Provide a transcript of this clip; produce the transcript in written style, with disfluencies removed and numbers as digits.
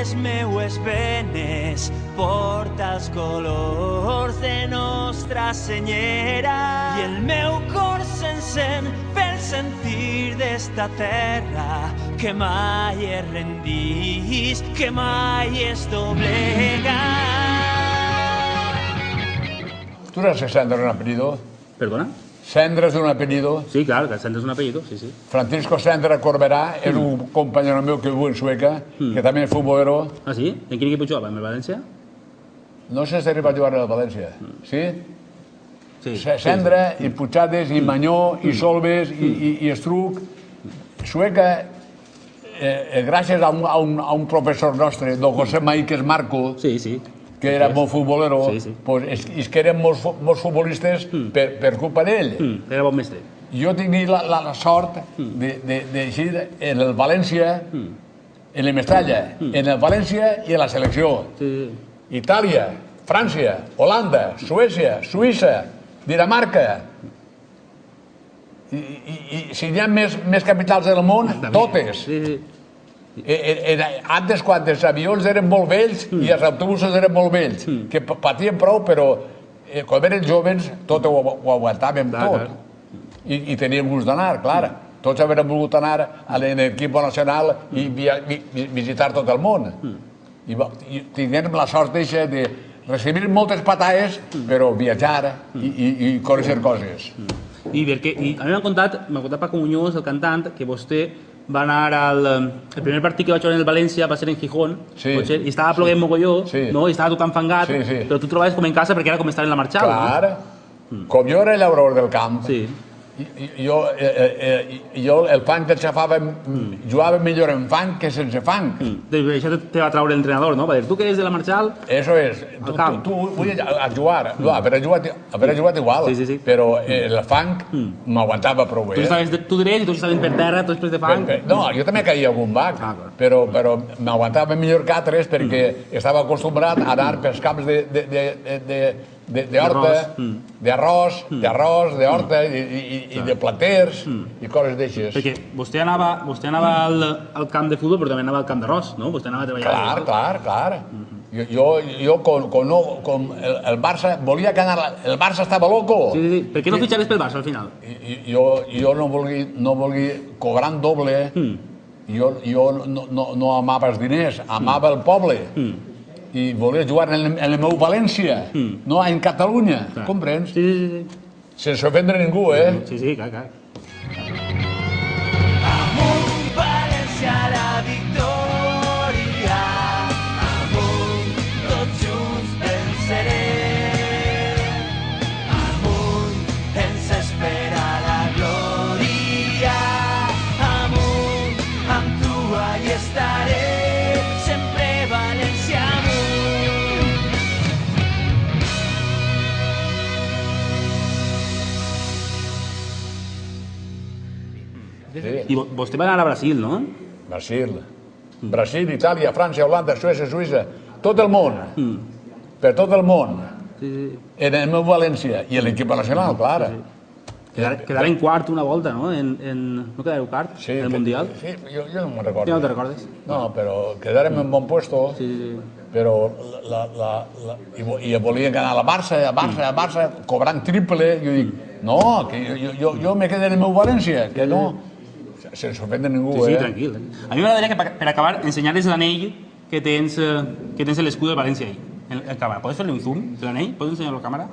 les meues venes porta els colors de Nostra Senyera i el meu cor s'encén pel sentir d'esta terra que mai es rendís, que mai es doblega. ¿Tú eres Sandra de un apellido? ¿Perdona? ¿Sandra es de un apellido? Sí, claro, que Sandra es un apellido, sí, sí. Francisco Sandra Corberà és un compañero meu que viu en Sueca, que també és futbolero. Ah, sí? En quin equip jugava? ¿En el València? No sé si arriba a jugar al València. Sí? Sí. Sandra, i Puigades, i Mañó, i Solves, i Estruc. Sueca, gràcies a un professor nostre, don José Maíquez Marco, Sí, sí. que era molt futbolero, Sí, sí. és que eren molts futbolistes per culpa d'ell. Era bon mestre. Jo tinc la sort d'eixir en el València, en el Mestalla, en el València i en la selecció. Sí, Itàlia, França, Holanda, Suècia, Suïssa, Dinamarca. I si hi ha més capitals del món, totes. sí, sí. Antes, quan els avions eren molt vells i els autobusos eren molt vells, que patien prou, però quan eren joves tot ho aguantàvem tot. I teníem gust d'anar, clar. Tots havíem volgut anar a l'equip nacional i visitar tot el món. I tinguem la sort de recibir moltes patades, però viatjar i conèixer coses. I a mi m'ha contat Paco Muñoz, el cantant, que vostè va anar el primer partit que vaig veure en el València va ser en Gijón, i estava ploguent mogolló, i estava tot enfangat, però tu trobaves com en casa perquè era com estar en la Marxal. Clar, com jo era llaurador del camp, jo el fang que xafava, jugava millor en fang que sense fang. Això te va traure l'entrenador, no? Va dir, tu que eres de la Marxal... Eso es, tu vull a jugar, haver jugat igual, però el fang m'aguantava prou bé. Tu dret i tots estaven per terra, tots plens de fang? No, jo també caia algun bac, però m'aguantava millor que altres perquè estava acostumbrat a anar pels camps d'horta, d'arròs, d'horta i de platers i coses d'aixes. Perquè vostè anava al camp de futbol però també anava al camp d'arròs, no? Vostè anava a treballar. Clar. Jo, com el Barça, volia que anara... El Barça estava loco. Sí. Per què no fitxaves pel Barça al final? Jo no volia cobrar en doble. Jo no amava els diners, amava el poble. I volia jugar en el meu València, no en Catalunya, comprens? Sí. Sense ofendre ningú, Sí, clar. Amunt, València, la victòria. Amunt, tots junts vencerem. Amunt, ens espera la glòria. Amunt, amb tu hi estaré. Sempre València amunt. I vostè va anar a Brasil, no? Brasil, Itàlia, França, Holanda, Suïssa, tot el món. Per tot el món. En el meu València i l'equip nacional, clar. Quedar en quart una volta, no? No quedareu quart en el Mundial? Sí, jo no me'n recordo. Ja no te recordes? No, però quedarem en bon puesto. Però i volien anar a Barça, cobrant triple. Jo dic, no, que jo me quedaré en el meu València, que no. Sense ofendre ningú, Sí, tranquil. A mi m'agradaria que, per acabar, ensenyar-les l'anell que tens a l'escut del València ahí. Podes fer-li un zoom de l'anell? Pots ensenyar-lo a la càmera?